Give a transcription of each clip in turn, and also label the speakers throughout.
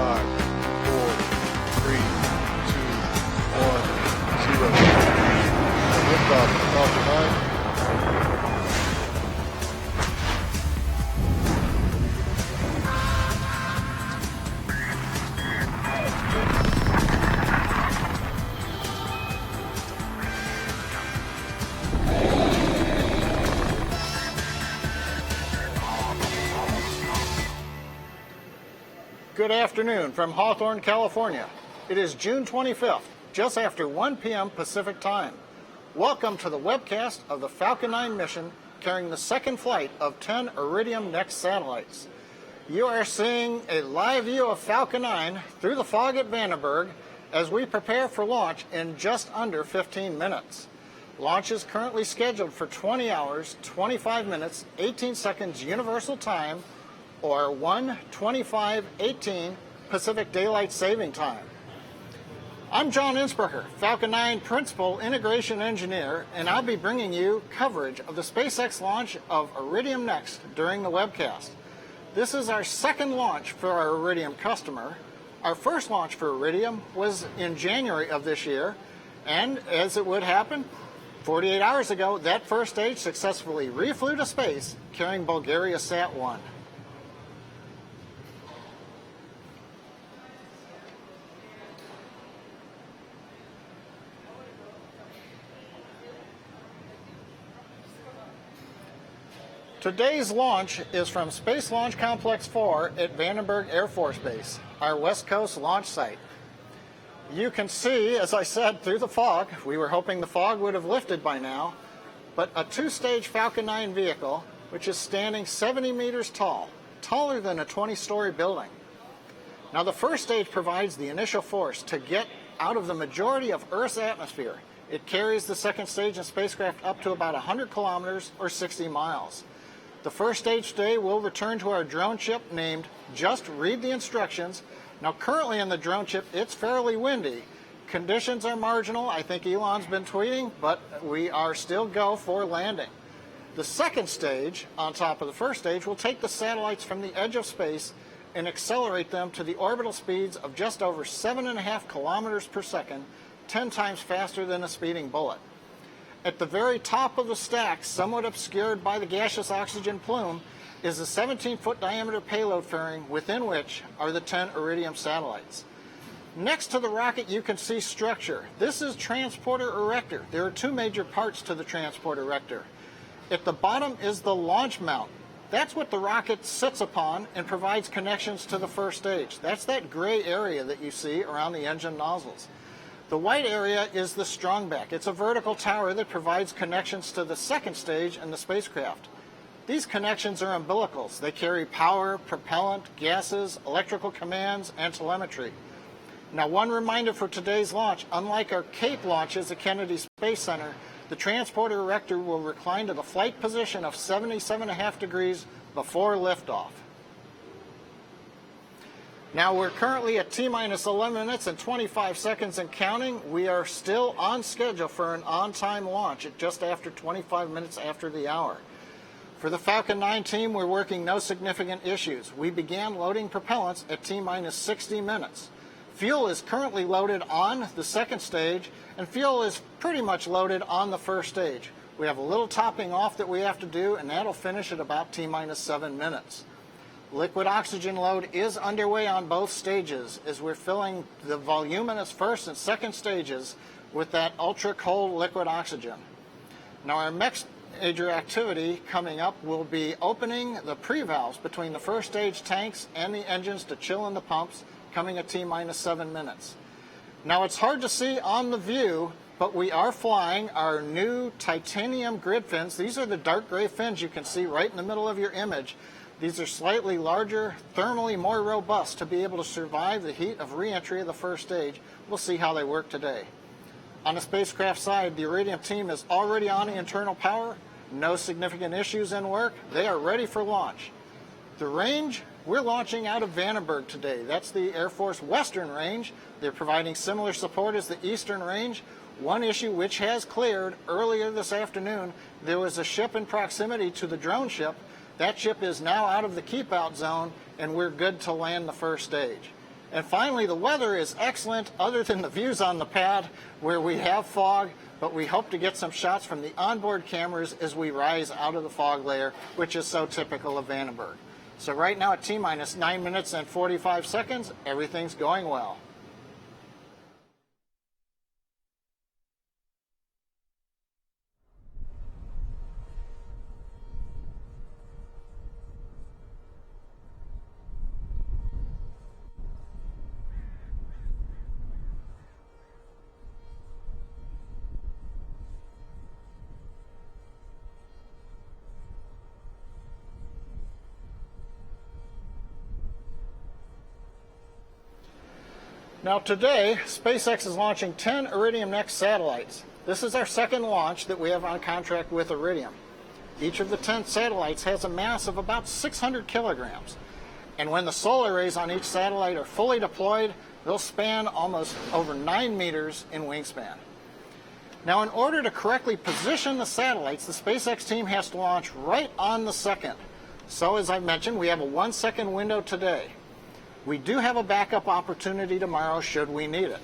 Speaker 1: 5, 4, 3, 2, 1, 0. Liftoff of Falcon 9.
Speaker 2: Good afternoon from Hawthorne, California. It is June 25th, just after 1 p.m. Pacific Time. Welcome to the webcast of the Falcon 9 mission carrying the second flight of 10 Iridium NEXT satellites. You are seeing a live view of Falcon 9 through the fog at Vandenberg as we prepare for launch in just under 15 minutes. Launch is currently scheduled for 20 hours, 25 minutes, 18 seconds Universal Time, or 1:25:18 Pacific Daylight Saving Time. I'm John Innsbrucker, Falcon 9 Principal Integration Engineer, and I'll be bringing you coverage of the SpaceX launch of Iridium NEXT during the webcast. This is our second launch for our Iridium customer. Our first launch for Iridium was in January of this year, and as it would happen, 48 hours ago, that first stage successfully reflew to space carrying Bulgaria Sat-1. Today's launch is from Space Launch Complex 4 at Vandenberg Air Force Base, our West Coast launch site. You can see, as I said, through the fog. We were hoping the fog would have lifted by now, but a two-stage Falcon 9 vehicle, which is standing 70 meters tall, taller than a 20-story building. Now, the first stage provides the initial force to get out of the majority of Earth's atmosphere. It carries the second stage and spacecraft up to about 100 kilometers or 60 miles. The first stage today will return to our drone ship named Just Read the Instructions. Now, currently in the drone ship, it's fairly windy. Conditions are marginal. I think Elon's been tweeting, but we are still go for landing. The second stage, on top of the first stage, will take the satellites from the edge of space and accelerate them to the orbital speeds of just over 7.5 kilometers per second, 10 times faster than a speeding bullet. At the very top of the stack, somewhat obscured by the gaseous oxygen plume, is a 17-foot diameter payload fairing within which are the 10 Iridium satellites. Next to the rocket, you can see structure. This is transporter erector. There are two major parts to the transporter erector. At the bottom is the launch mount. That's what the rocket sits upon and provides connections to the first stage. That's that gray area that you see around the engine nozzles. The white area is the strongback. It's a vertical tower that provides connections to the second stage and the spacecraft. These connections are umbilicals. They carry power, propellant, gases, electrical commands, and telemetry. Now, one reminder for today's launch, unlike our Cape launches at Kennedy Space Center, the transporter erector will recline to the flight position of 77.5 degrees before liftoff. Now, we're currently at T-minus 11 minutes and 25 seconds and counting. We are still on schedule for an on-time launch at just after 25 minutes after the hour. For the Falcon 9 team, we're working no significant issues. We began loading propellants at T-minus 60 minutes. Fuel is currently loaded on the second stage, and fuel is pretty much loaded on the first stage. We have a little topping off that we have to do, and that'll finish at about T-minus 7 minutes. Liquid oxygen load is underway on both stages as we're filling the voluminous first and second stages with that ultra-cold liquid oxygen. Now, our next major activity coming up will be opening the pre-valves between the first stage tanks and the engines to chill in the pumps, coming at T-minus 7 minutes. Now, it's hard to see on the view, but we are flying our new titanium grid fins. These are the dark gray fins you can see right in the middle of your image. These are slightly larger, thermally more robust to be able to survive the heat of re-entry of the first stage. We'll see how they work today. On the spacecraft side, the Iridium team is already on the internal power. No significant issues in work. They are ready for launch. The range, we're launching out of Vandenberg today. That's the Air Force Western Range. They're providing similar support as the Eastern Range. One issue which has cleared earlier this afternoon, there was a ship in proximity to the drone ship. That ship is now out of the keep-out zone, and we're good to land the first stage. And finally, the weather is excellent other than the views on the pad where we have fog, but we hope to get some shots from the onboard cameras as we rise out of the fog layer, which is so typical of Vandenberg. So right now at T-minus 9 minutes and 45 seconds, everything's going well. Now today, SpaceX is launching 10 Iridium NEXT satellites. This is our second launch that we have on contract with Iridium. Each of the 10 satellites has a mass of about 600 kilograms. And when the solar arrays on each satellite are fully deployed, they'll span almost over 9 meters in wingspan. Now in order to correctly position the satellites, the SpaceX team has to launch right on the second. So as I mentioned, we have a 1-second window today. We do have a backup opportunity tomorrow should we need it.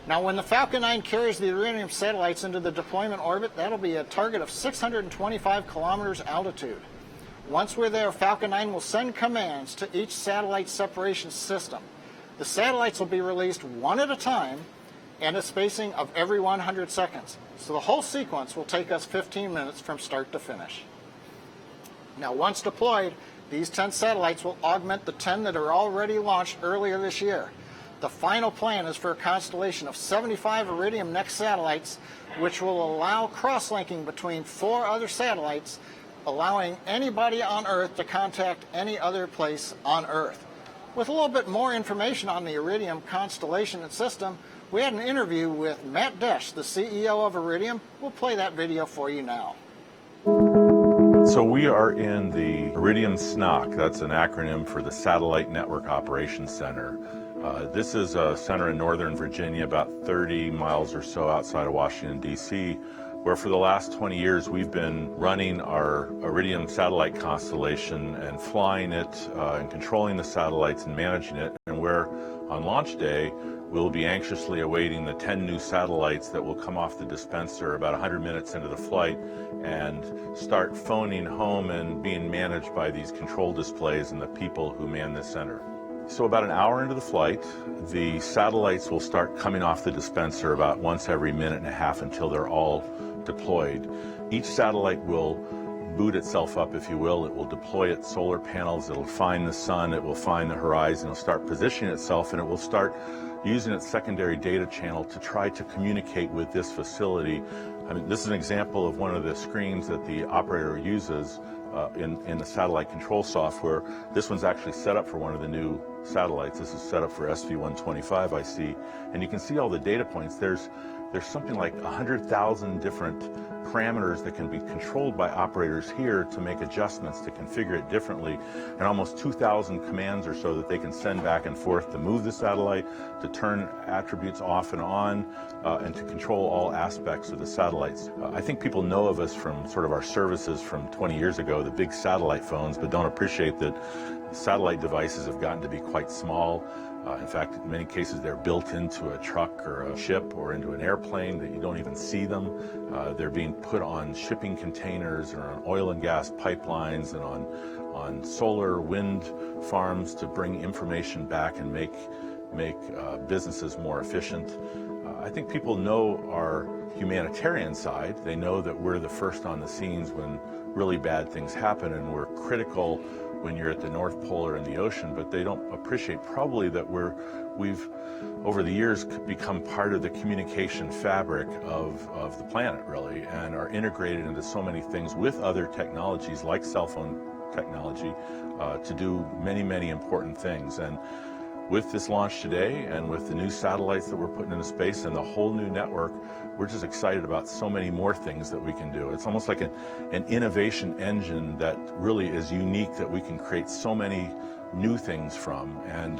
Speaker 2: Now when the Falcon 9 carries the Iridium satellites into the deployment orbit, that'll be a target of 625 kilometers altitude. Once we're there, Falcon 9 will send commands to each satellite separation system. The satellites will be released one at a time and a spacing of every 100 seconds. So the whole sequence will take us 15 minutes from start to finish. Now once deployed, these 10 satellites will augment the 10 that are already launched earlier this year. The final plan is for a constellation of 75 Iridium NEXT satellites, which will allow cross-linking between 4 other satellites, allowing anybody on Earth to contact any other place on Earth. With a little bit more information on the Iridium constellation and system, we had an interview with Matt Desch, the CEO of Iridium. We'll play that video for you now.
Speaker 3: So we are in the Iridium SNOC, that's an acronym for the Satellite Network Operations Center. This is a center in Northern Virginia, about 30 miles or so outside of Washington, D.C., where for the last 20 years we've been running our Iridium satellite constellation and flying it and controlling the satellites and managing it, and where on launch day we'll be anxiously awaiting the 10 new satellites that will come off the dispenser about 100 minutes into the flight and start phoning home and being managed by these control displays and the people who man this center. So about an hour into the flight, the satellites will start coming off the dispenser about once every minute and a half until they're all deployed. Each satellite will boot itself up, if you will. It will deploy its solar panels, it'll find the sun, it will find the horizon, it'll start positioning itself, and it will start using its secondary data channel to try to communicate with this facility. I mean, this is an example of one of the screens that the operator uses in the satellite control software. This one's actually set up for one of the new satellites. This is set up for SV125, I see. And you can see all the data points. There's something like 100,000 different parameters that can be controlled by operators here to make adjustments, to configure it differently, and almost 2,000 commands or so that they can send back and forth to move the satellite, to turn attributes off and on, and to control all aspects of the satellites. I think people know of us from sort of our services from 20 years ago, the big satellite phones, but don't appreciate that satellite devices have gotten to be quite small. In fact, in many cases, they're built into a truck or a ship or into an airplane that you don't even see them. They're being put on shipping containers or on oil and gas pipelines and on solar wind farms to bring information back and make businesses more efficient. I think people know our humanitarian side. They know that we're the first on the scenes when really bad things happen, and we're critical when you're at the North Pole or in the ocean, but they don't appreciate probably that we've over the years become part of the communication fabric of the planet, really, and are integrated into so many things with other technologies like cell phone technology to do many, many important things. And with this launch today and with the new satellites that we're putting into space and the whole new network, we're just excited about so many more things that we can do. It's almost like an innovation engine that really is unique, that we can create so many new things from. And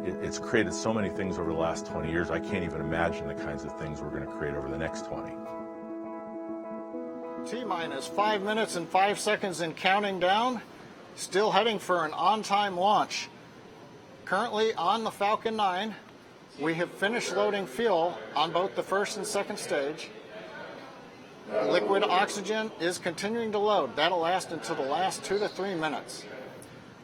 Speaker 3: it's created so many things over the last 20 years, I can't even imagine the kinds of things we're going to create over the next 20.
Speaker 2: T-minus 5 minutes and 5 seconds and counting down. Still heading for an on-time launch. Currently on the Falcon 9, we have finished loading fuel on both the first and second stage. Liquid oxygen is continuing to load. That'll last until the last 2 to 3 minutes.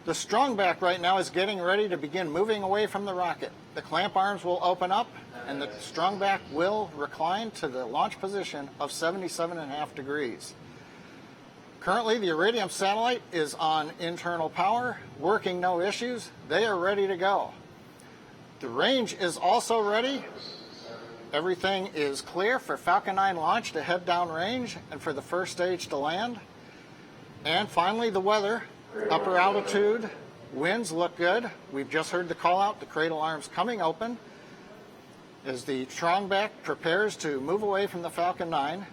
Speaker 2: The strongback right now is getting ready to begin moving away from the rocket. The clamp arms will open up and the strongback will recline to the launch position of 77.5 degrees. Currently, the Iridium satellite is on internal power, working no issues. They are ready to go. The range is also ready. Everything is clear for Falcon 9 launch to head down range and for the first stage to land. And finally, the weather. Upper altitude, winds look good. We've just heard the call out, the cradle arms coming open as the strongback prepares to move away from the Falcon 9.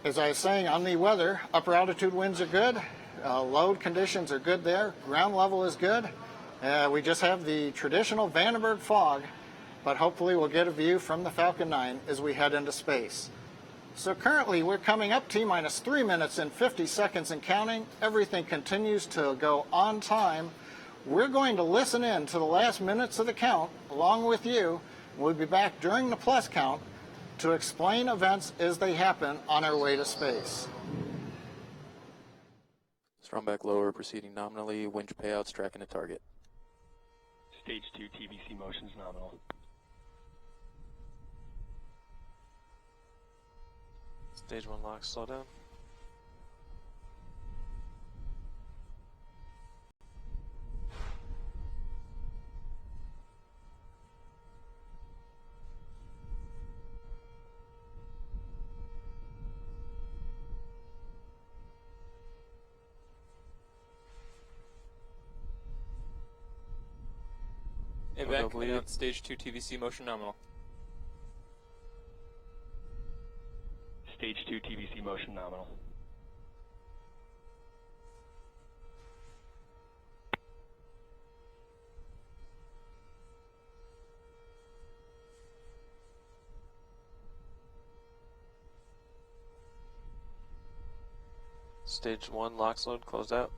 Speaker 2: As I was saying, on the weather, upper altitude winds are good. Load conditions are good there. Ground level is good. We just have the traditional Vandenberg fog, but hopefully we'll get a view from the Falcon 9 as we head into space. So currently we're coming up T-minus 3 minutes and 50 seconds and counting. Everything continues to go on time. We're going to listen in to the last minutes of the count along with you. We'll be back during the plus count to explain events as they happen on our way to space.
Speaker 4: Strongback lower, proceeding nominally, winch payouts, tracking a target.
Speaker 5: Stage 2 TVC motions nominal.
Speaker 4: Stage 1 lock, slow down.
Speaker 6: Evac, announce Stage 2 TVC motion nominal.
Speaker 5: Stage 2 TVC motion nominal.
Speaker 4: Stage 1 locks load, closed out.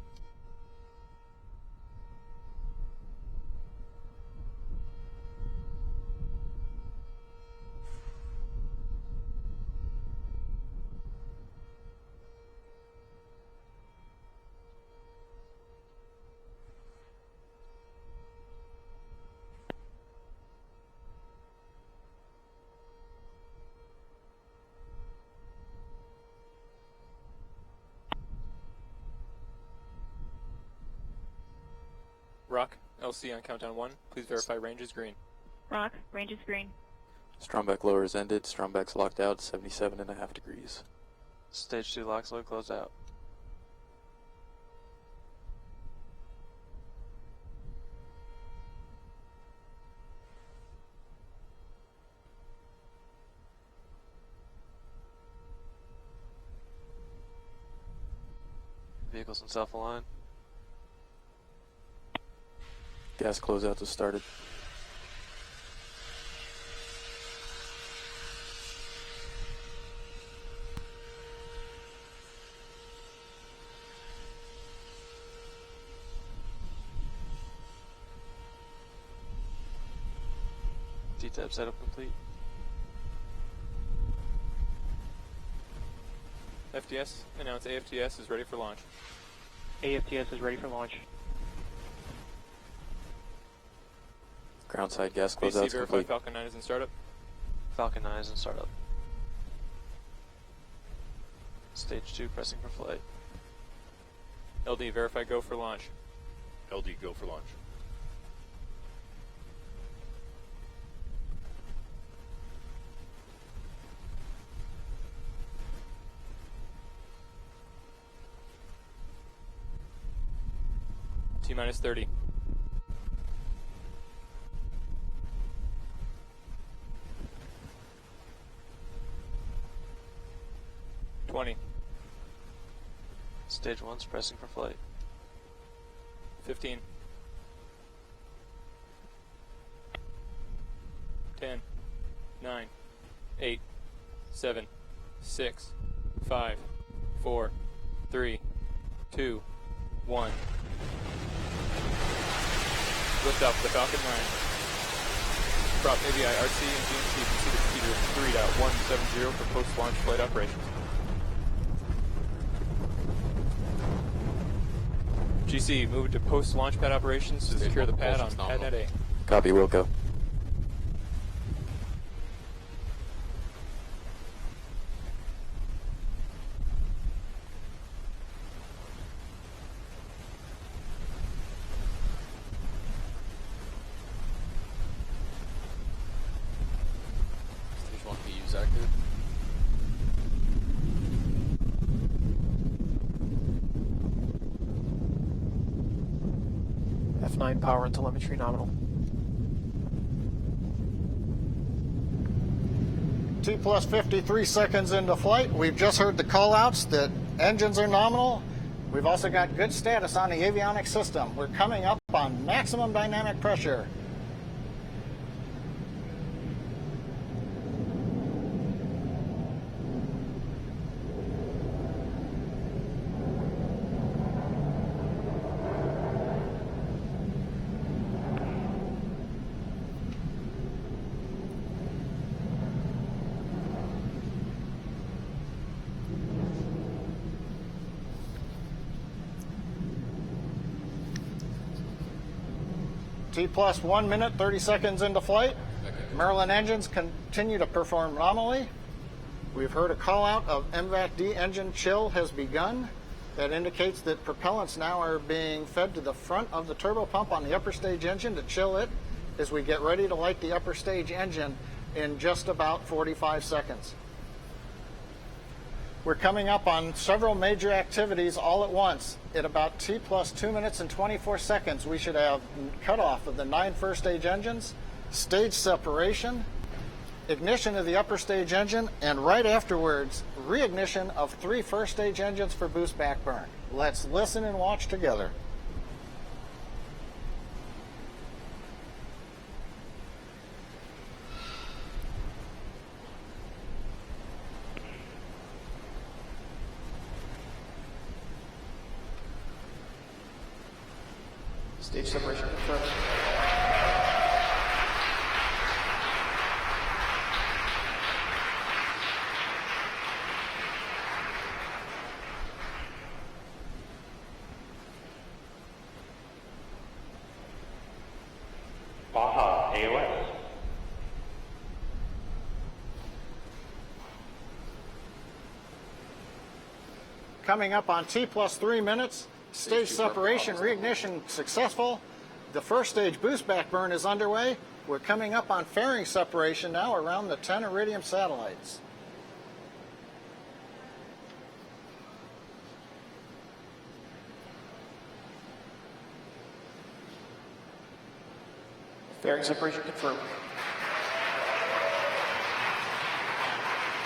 Speaker 6: Rock, LC on countdown 1. Please verify range is green.
Speaker 7: Rock, range is green.
Speaker 4: Strongback lower is ended, strongback's locked out, 77.5 degrees. Stage 2 locks load, closed out. Vehicles and self-align. Gas closeouts have started. T-tab setup complete.
Speaker 6: FTS, announce AFTS is ready for launch.
Speaker 5: AFTS is ready for launch.
Speaker 4: Ground side gas
Speaker 6: BC
Speaker 4: closeouts
Speaker 6: verify
Speaker 4: complete.
Speaker 6: Falcon 9 is in startup.
Speaker 4: Falcon 9 is in startup. Stage 2 pressing for flight.
Speaker 6: LD verify go for launch.
Speaker 8: LD go for launch.
Speaker 6: T-minus 30.
Speaker 4: Stage 1's pressing for flight.
Speaker 6: 15. 10. 9. 8. 7. 6. 5. 4. 3. 2. 1. Lift off the Falcon 9. Prop AVI RC and GMC proceed to speed 3.170 for post-launch flight operations. GC, move to post-launch pad operations to secure the pad on PadNet A.
Speaker 4: Copy, Wilco.
Speaker 8: Stage 1 PU's active.
Speaker 9: F9 power and telemetry nominal.
Speaker 2: T plus 53 seconds into flight. We've just heard the call outs that engines are nominal. We've also got good status on the avionics system. We're coming up on maximum dynamic pressure. T plus 1 minute, 30 seconds into flight. Merlin engines continue to perform nominally. We've heard a call out of MVAC-D engine chill has begun. That indicates that propellants now are being fed to the front of the turbo pump on the upper stage engine to chill it as we get ready to light the upper stage engine in just about 45 seconds. We're coming up on several major activities all at once. At about T plus 2 minutes and 24 seconds, we should have cutoff of the 9 first stage engines, stage separation, ignition of the upper stage engine, and right afterwards, reignition of 3 first stage engines for boost back burn. Let's listen and watch together.
Speaker 9: Stage separation confirmed.
Speaker 5: Baja AOS.
Speaker 2: Coming up on T plus 3 minutes, stage separation, reignition successful. The first stage boost back burn is underway. We're coming up on fairing separation now around the 10 Iridium satellites.
Speaker 9: Fairing separation confirmed.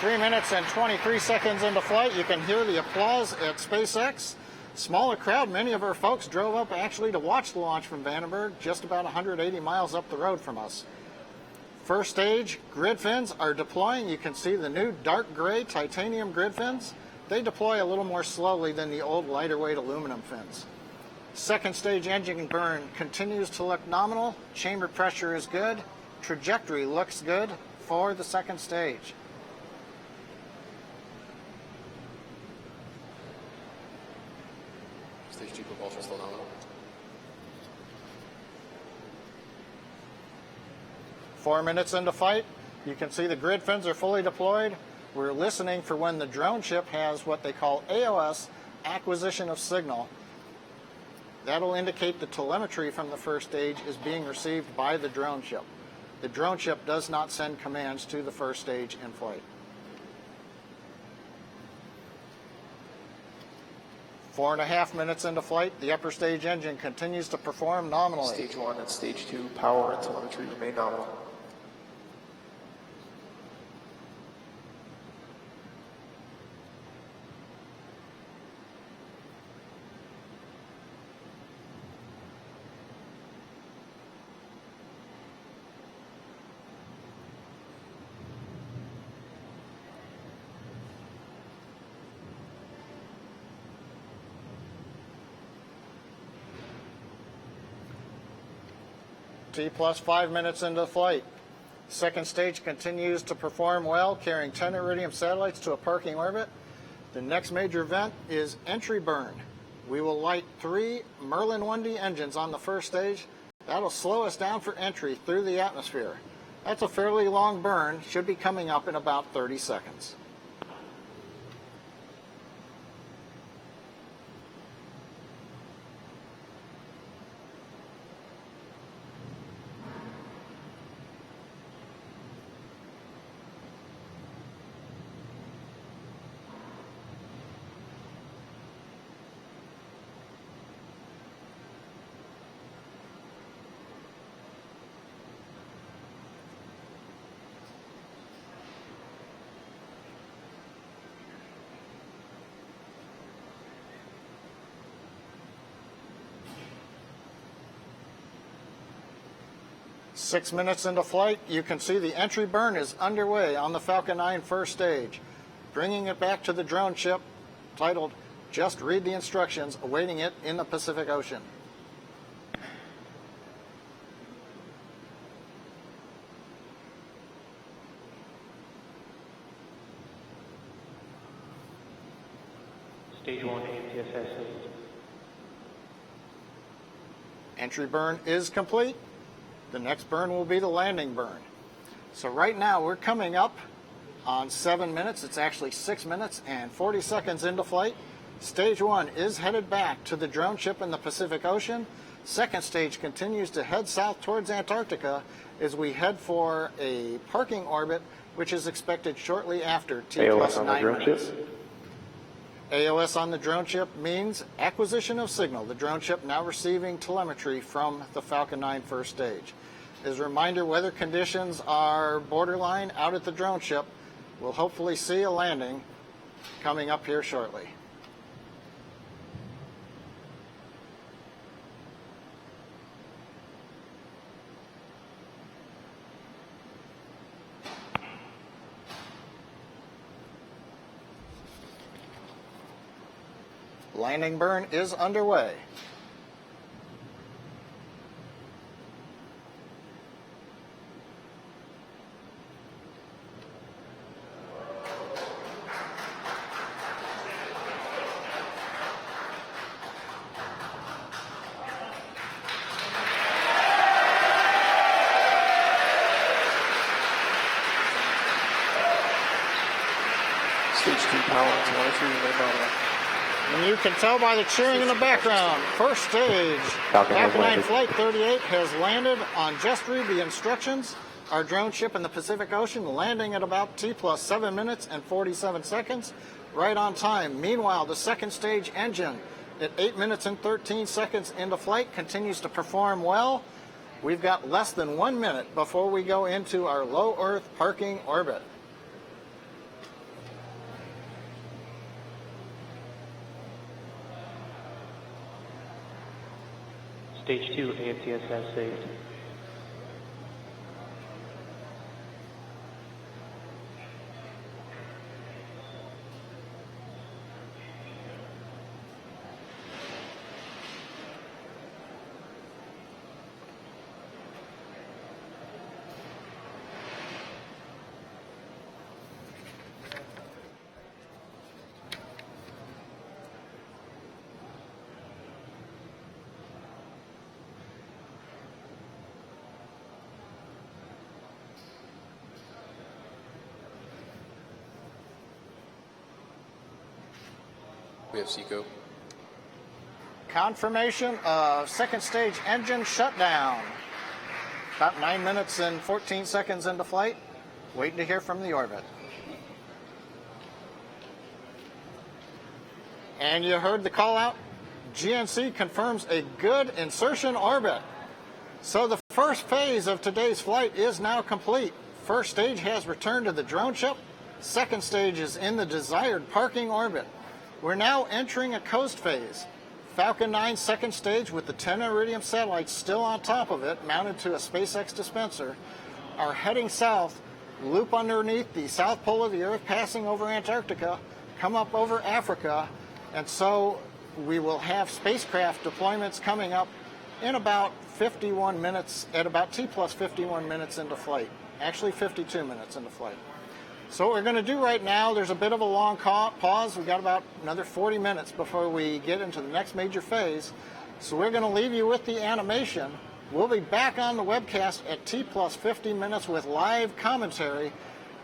Speaker 2: 3 minutes and 23 seconds into flight. You can hear the applause at SpaceX. Smaller crowd, many of our folks drove up actually to watch the launch from Vandenberg, just about 180 miles up the road from us. First stage grid fins are deploying. You can see the new dark gray titanium grid fins. They deploy a little more slowly than the old lighter weight aluminum fins. Second stage engine burn continues to look nominal. Chamber pressure is good. Trajectory looks good for the second stage.
Speaker 8: Stage 2 propulsion still nominal.
Speaker 2: 4 minutes into flight, you can see the grid fins are fully deployed. We're listening for when the drone ship has what they call AOS, acquisition of signal. That'll indicate the telemetry from the first stage is being received by the drone ship. The drone ship does not send commands to the first stage in flight. 4.5 minutes into flight, the upper stage engine continues to perform nominally.
Speaker 9: Stage 1 and Stage 2 power and telemetry remain nominal.
Speaker 2: T plus 5 minutes into flight. Second stage continues to perform well, carrying 10 Iridium satellites to a parking orbit. The next major event is entry burn. We will light 3 Merlin 1D engines on the first stage. That'll slow us down for entry through the atmosphere. That's a fairly long burn, should be coming up in about 30 seconds. Six minutes into flight, you can see the entry burn is underway on the Falcon 9 first stage, bringing it back to the drone ship titled Just Read the Instructions, awaiting it in the Pacific Ocean.
Speaker 5: Stage 1 AMTSS saved.
Speaker 2: Entry burn is complete. The next burn will be the landing burn. So right now we're coming up on 7 minutes. It's actually 6 minutes and 40 seconds into flight. Stage 1 is headed back to the drone ship in the Pacific Ocean. Second stage continues to head south towards Antarctica as we head for a parking orbit, which is expected shortly after T plus 9 minutes. AOS on the drone ship means acquisition of signal. The drone ship now receiving telemetry from the Falcon 9 first stage. As a reminder, weather conditions are borderline out at the drone ship. We'll hopefully see a landing coming up here shortly. Landing burn is underway.
Speaker 9: Stage 2 power and telemetry remain nominal.
Speaker 2: And you can tell by the cheering in the background. First stage, Falcon 9 Flight 38 has landed on Just Read the Instructions. Our drone ship in the Pacific Ocean landing at about T plus 7 minutes and 47 seconds, right on time. Meanwhile, the second stage engine at 8 minutes and 13 seconds into flight continues to perform well. We've got less than 1 minute before we go into our low Earth parking orbit.
Speaker 5: Stage 2 AMTSS saved.
Speaker 8: We have SECO.
Speaker 2: Confirmation of second stage engine shutdown. About 9 minutes and 14 seconds into flight. Waiting to hear from the orbit. And you heard the call out. GNC confirms a good insertion orbit. So the first phase of today's flight is now complete. First stage has returned to the drone ship. Second stage is in the desired parking orbit. We're now entering a coast phase. Falcon 9 second stage with the 10 Iridium satellites still on top of it, mounted to a SpaceX dispenser, are heading south, loop underneath the south pole of the Earth, passing over Antarctica, come up over Africa, and so we will have spacecraft deployments coming up in about 51 minutes, at about T plus 51 minutes into flight. Actually 52 minutes into flight. So what we're going to do right now, there's a bit of a long pause. We've got about another 40 minutes before we get into the next major phase. So we're going to leave you with the animation. We'll be back on the webcast at T plus 50 minutes with live commentary,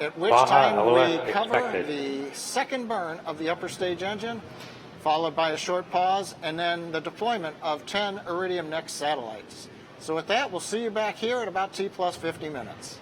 Speaker 2: at which time we cover the second burn of the upper stage engine, followed by a short pause, and then the deployment of 10 Iridium NEXT satellites. So with that, we'll see you back here at about T plus 50 minutes.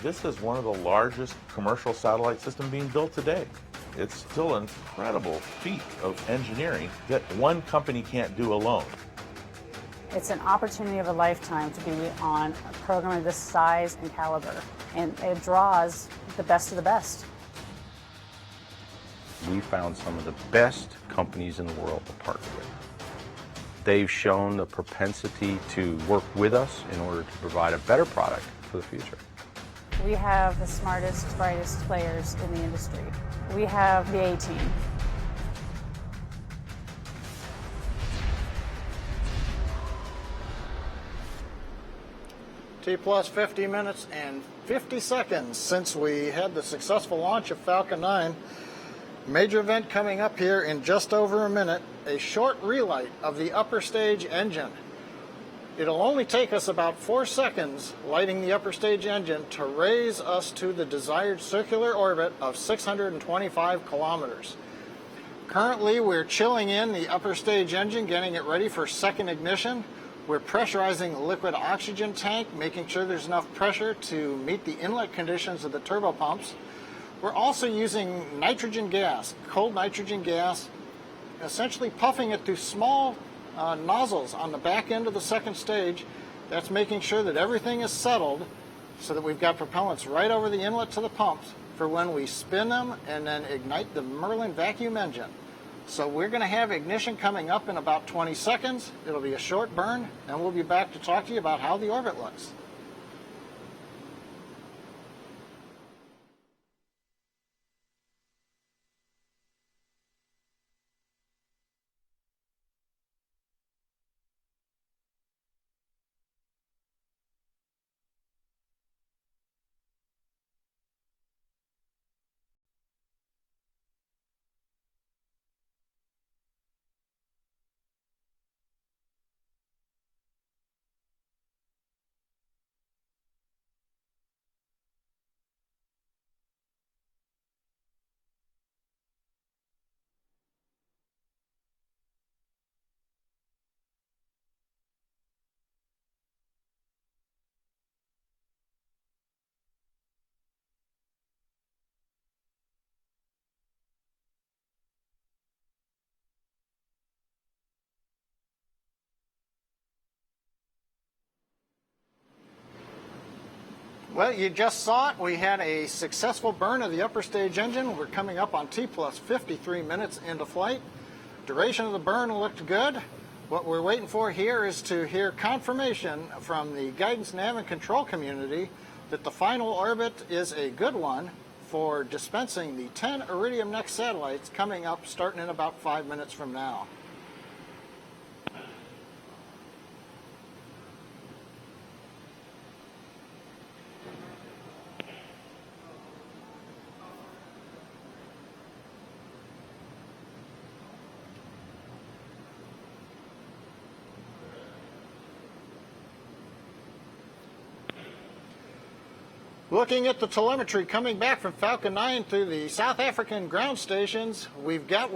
Speaker 3: This is one of the largest commercial satellite systems being built today. It's still an incredible feat of engineering that one company can't do alone.
Speaker 10: It's an opportunity of a lifetime to be on a program of this size and caliber, and it draws the best of the best.
Speaker 11: We found some of the best companies in the world to partner with. They've shown the propensity to work with us in order to provide a better product for the future.
Speaker 10: We have the smartest, brightest players in the industry. We have the A-team.
Speaker 2: T plus 50 minutes and 50 seconds since we had the successful launch of Falcon 9. Major event coming up here in just over a minute, a short relight of the upper stage engine. It'll only take us about 4 seconds lighting the upper stage engine to raise us to the desired circular orbit of 625 kilometers. Currently, we're chilling in the upper stage engine, getting it ready for second ignition. We're pressurizing the liquid oxygen tank, making sure there's enough pressure to meet the inlet conditions of the turbopumps. We're also using nitrogen gas, cold nitrogen gas, essentially puffing it through small nozzles on the back end of the second stage. That's making sure that everything is settled so that we've got propellants right over the inlet to the pumps for when we spin them and then ignite the Merlin vacuum engine. So we're going to have ignition coming up in about 20 seconds. It'll be a short burn, and we'll be back to talk to you about how the orbit looks. Well, you just saw it. We had a successful burn of the upper stage engine. We're coming up on T plus 53 minutes into flight. Duration of the burn looked good. What we're waiting for here is to hear confirmation from the guidance, nav, and control community that the final orbit is a good one for dispensing the 10 Iridium NEXT satellites coming up starting in about 5 minutes from now. Looking at the telemetry coming back from Falcon 9 through the South African ground stations, we've got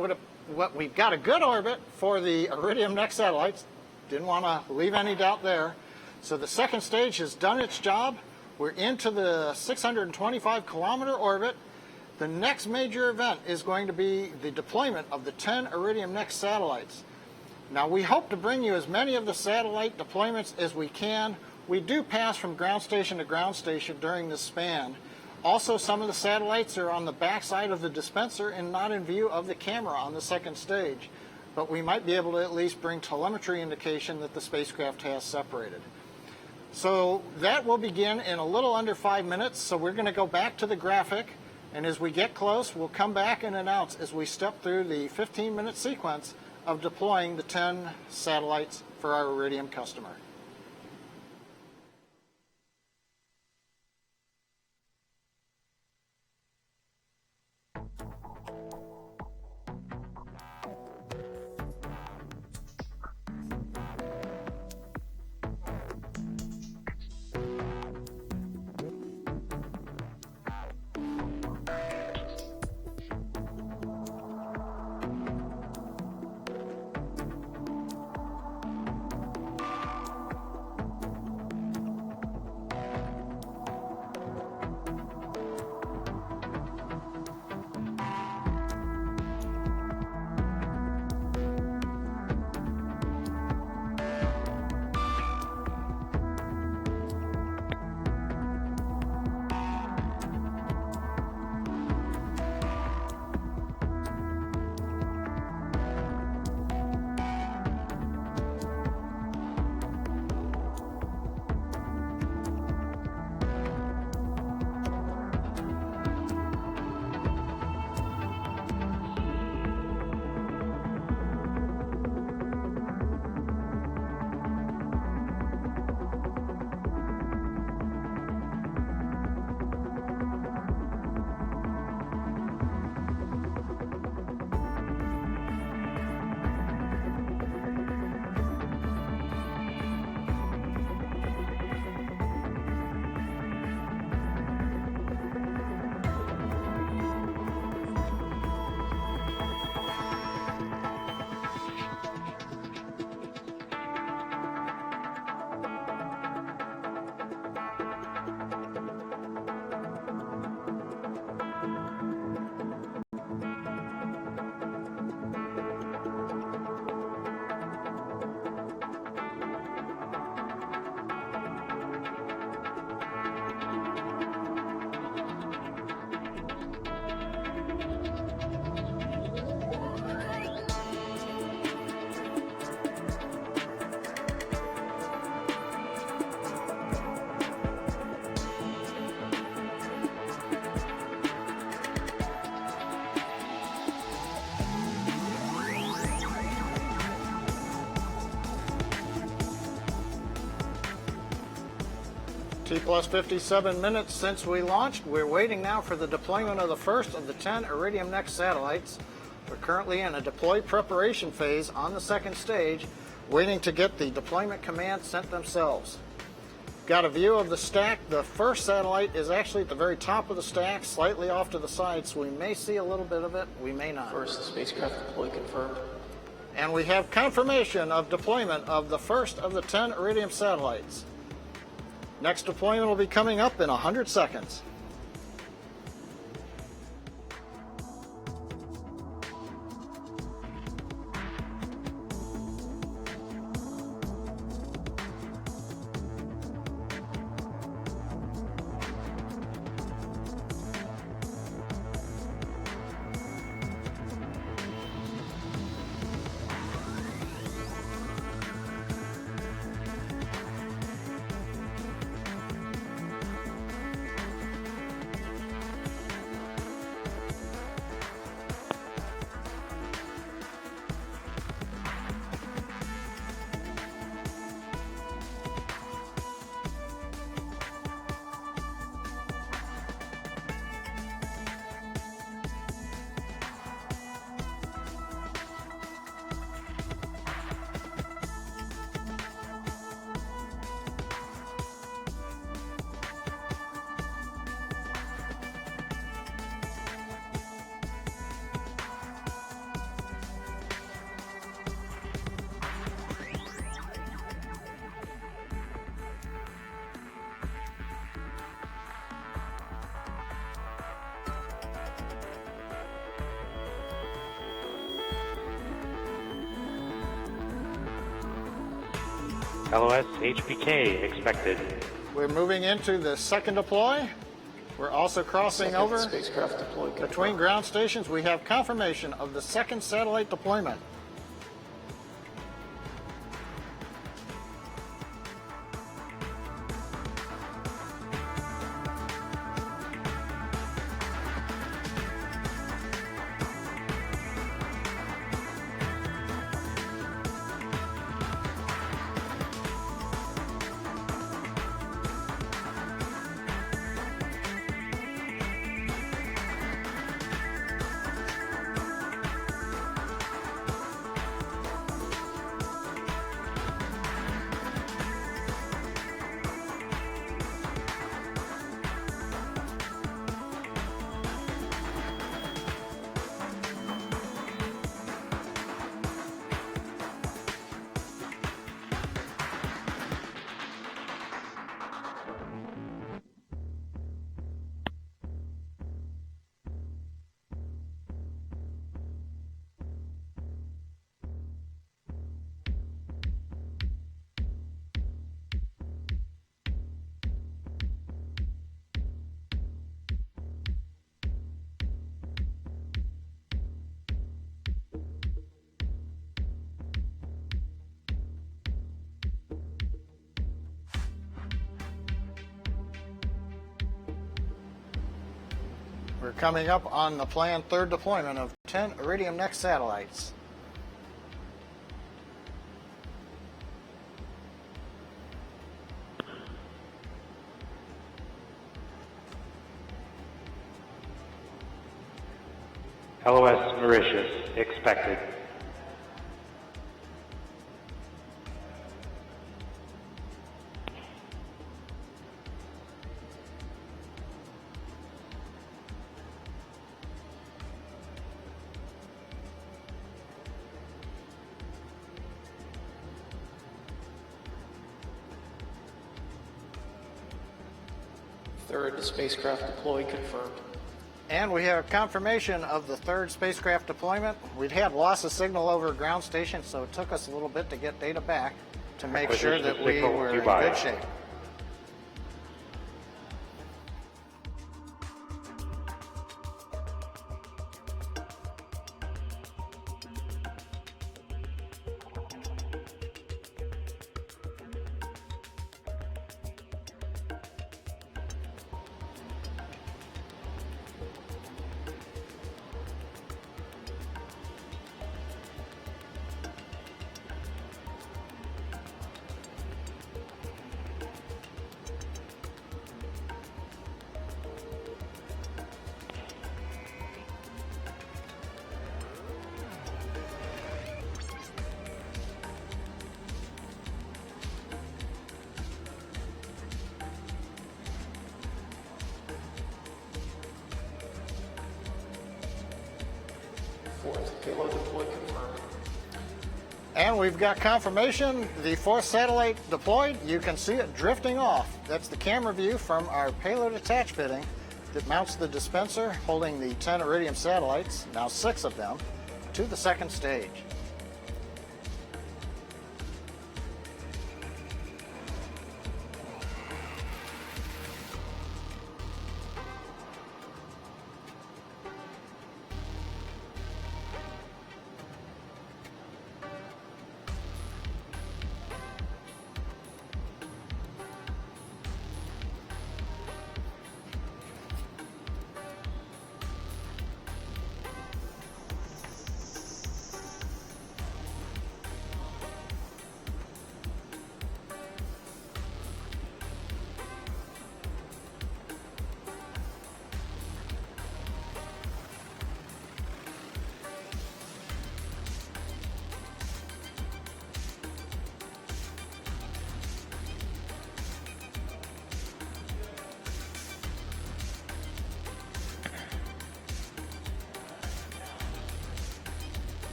Speaker 2: we've got a good orbit for the Iridium NEXT satellites. Didn't want to leave any doubt there. So the second stage has done its job. We're into the 625 kilometer orbit. The next major event is going to be the deployment of the 10 Iridium NEXT satellites. Now we hope to bring you as many of the satellite deployments as we can. We do pass from ground station to ground station during this span. Also, some of the satellites are on the backside of the dispenser and not in view of the camera on the second stage. But we might be able to at least bring telemetry indication that the spacecraft has separated. So that will begin in a little under 5 minutes. So we're going to go back to the graphic. And as we get close, we'll come back and announce as we step through the 15-minute sequence of deploying the 10 satellites for our Iridium customer. T plus 57 minutes since we launched. We're waiting now for the deployment of the first of the 10 Iridium NEXT satellites. We're currently in a deploy preparation phase on the second stage, waiting to get the deployment commands sent themselves. Got a view of the stack. The first satellite is actually at the very top of the stack, slightly off to the side, so we may see a little bit of it, we may not.
Speaker 9: First spacecraft deploy confirmed.
Speaker 2: And we have confirmation of deployment of the first of the 10 Iridium satellites. Next deployment will be coming up in 100 seconds.
Speaker 12: LOS HPK expected.
Speaker 2: We're moving into the second deploy. We're also crossing over
Speaker 9: Spacecraft deploy confirmed.
Speaker 2: between ground stations. We have confirmation of the second satellite deployment. We're coming up on the planned third deployment of 10 Iridium NEXT satellites.
Speaker 12: LOS Mauritius expected.
Speaker 9: Third spacecraft deploy confirmed.
Speaker 2: And we have confirmation of the third spacecraft deployment. We'd had loss of signal over ground station, so it took us a little bit to get data back to make sure that we were in good shape.
Speaker 9: points. Payload deploy confirmed.
Speaker 2: And we've got confirmation, the fourth satellite deployed. You can see it drifting off. That's the camera view from our payload attach fitting that mounts the dispenser holding the 10 Iridium satellites, now 6 of them, to the second stage.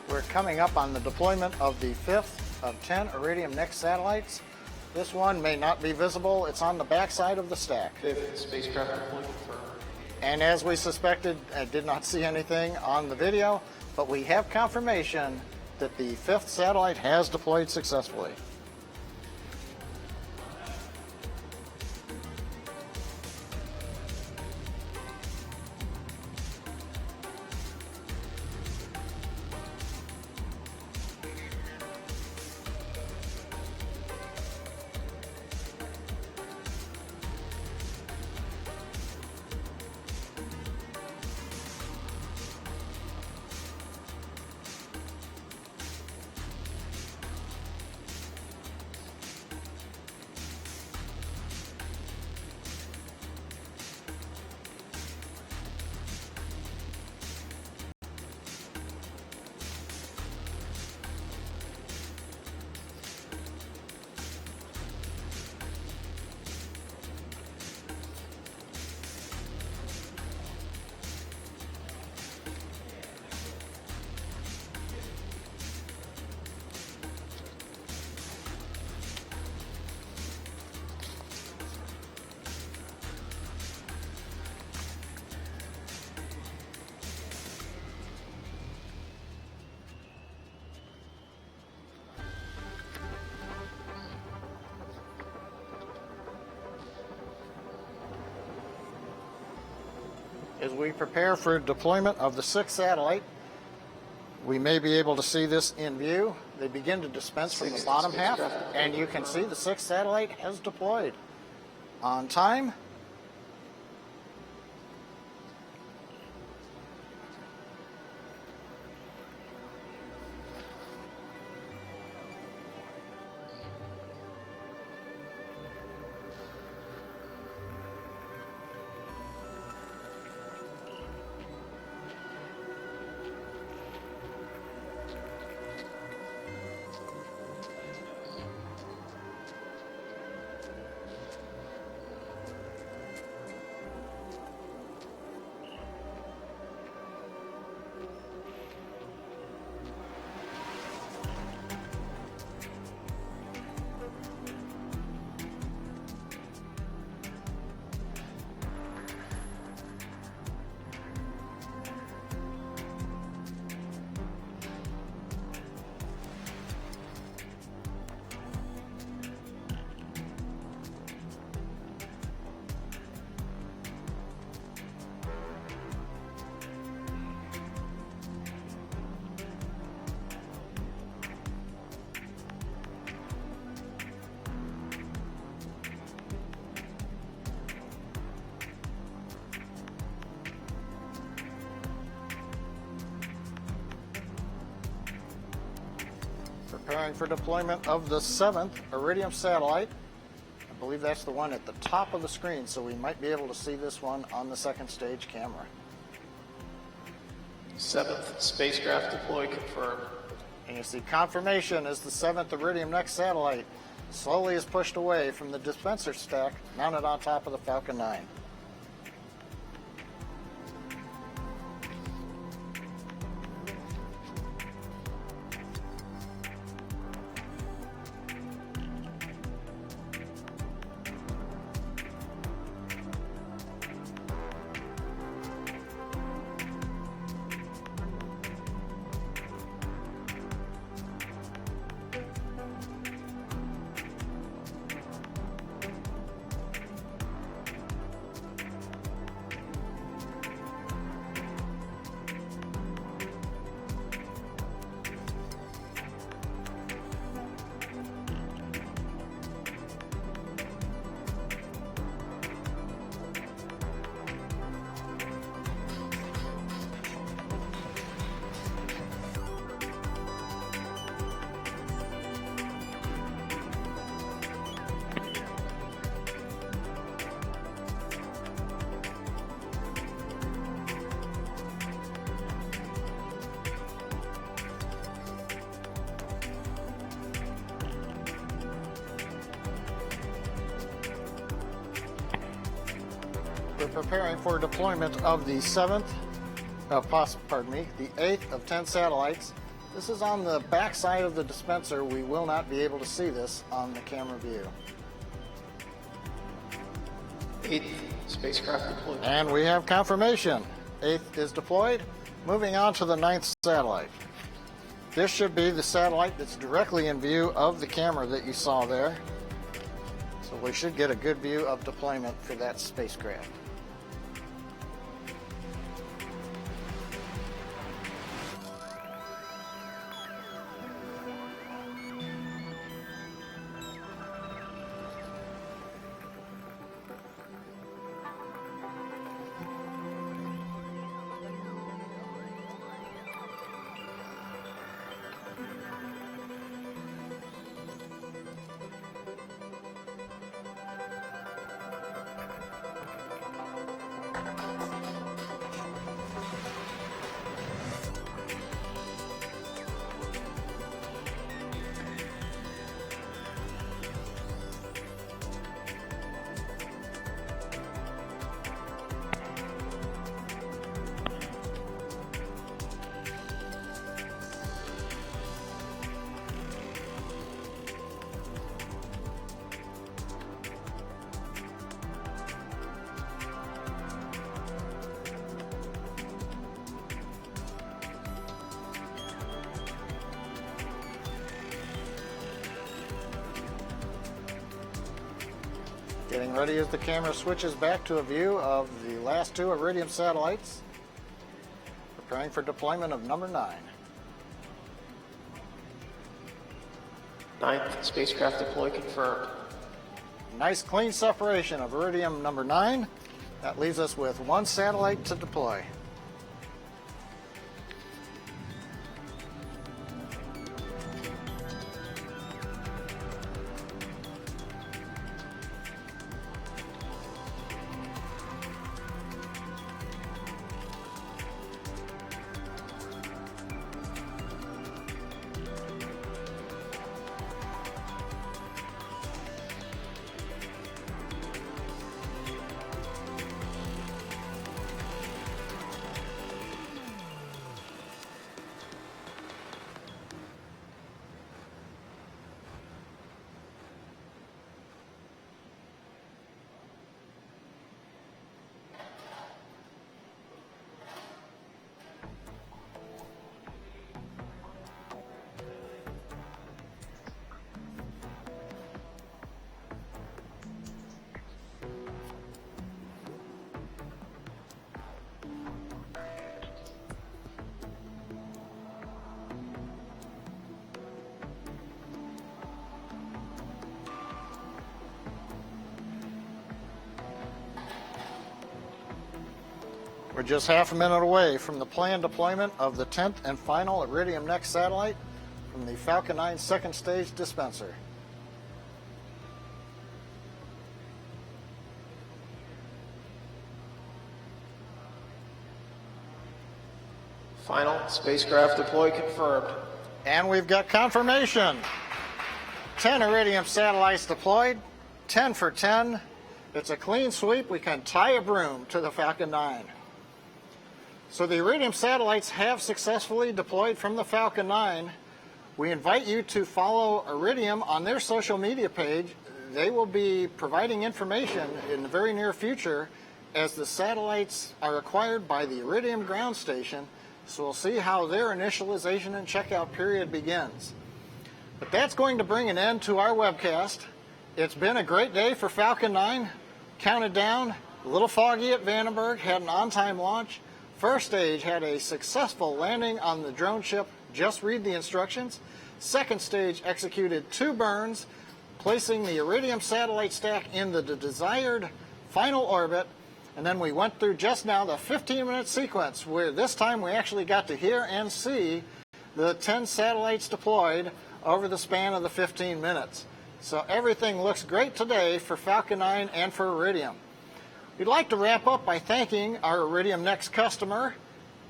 Speaker 2: We're coming up on the deployment of the 5th of 10 Iridium NEXT satellites. This one may not be visible. It's on the back side of the stack.
Speaker 9: 5th spacecraft deploy confirmed.
Speaker 2: And as we suspected, I did not see anything on the video, but we have confirmation that the 5th satellite has deployed successfully. As we prepare for deployment of the 6th satellite, we may be able to see this in view. They begin to dispense from the bottom half, and you can see the 6th satellite has deployed on time. Preparing for deployment of the 7th Iridium satellite. I believe that's the one at the top of the screen, so we might be able to see this one on the second stage camera.
Speaker 9: 7th spacecraft deploy confirmed.
Speaker 2: And you see confirmation as the 7th Iridium NEXT satellite slowly is pushed away from the dispenser stack mounted on top of the Falcon 9. We're preparing for deployment of the 7th, the 8th of 10 satellites. This is on the back side of the dispenser. We will not be able to see this on the camera view.
Speaker 9: 8th spacecraft deployed.
Speaker 2: And we have confirmation. 8th is deployed. Moving on to the 9th satellite. This should be the satellite that's directly in view of the camera that you saw there. So we should get a good view of deployment for that spacecraft. Getting ready as the camera switches back to a view of the last 2 Iridium satellites. Preparing for deployment of number 9.
Speaker 9: 9th spacecraft deploy confirmed.
Speaker 2: Nice clean separation of Iridium number 9. That leaves us with 1 satellite to deploy. We're just half a minute away from the planned deployment of the 10th and final Iridium NEXT satellite from the Falcon 9 second stage dispenser.
Speaker 9: Final spacecraft deploy confirmed.
Speaker 2: And we've got confirmation. 10 Iridium satellites deployed, 10 for 10. It's a clean sweep. We can tie a broom to the Falcon 9. So the Iridium satellites have successfully deployed from the Falcon 9. We invite you to follow Iridium on their social media page. They will be providing information in the very near future as the satellites are acquired by the Iridium ground station. So we'll see how their initialization and checkout period begins. But that's going to bring an end to our webcast. It's been a great day for Falcon 9. Counted down, a little foggy at Vandenberg, had an on-time launch. First stage had a successful landing on the drone ship. Just read the instructions. Second stage executed 2 burns, placing the Iridium satellite stack in the desired final orbit. And then we went through just now the 15-minute sequence where this time we actually got to hear and see the 10 satellites deployed over the span of the 15 minutes. So everything looks great today for Falcon 9 and for Iridium. We'd like to wrap up by thanking our Iridium NEXT customer,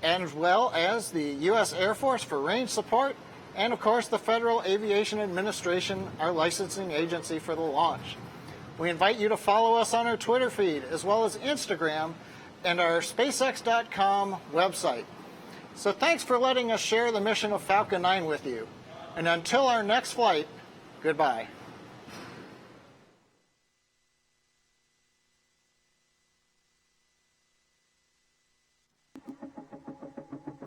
Speaker 2: as well as the U.S. Air Force for range support, and of course the Federal Aviation Administration, our licensing agency for the launch. We invite you to follow us on our Twitter feed, as well as Instagram and our SpaceX.com website. So thanks for letting us share the mission of Falcon 9 with you. And until our next flight, goodbye.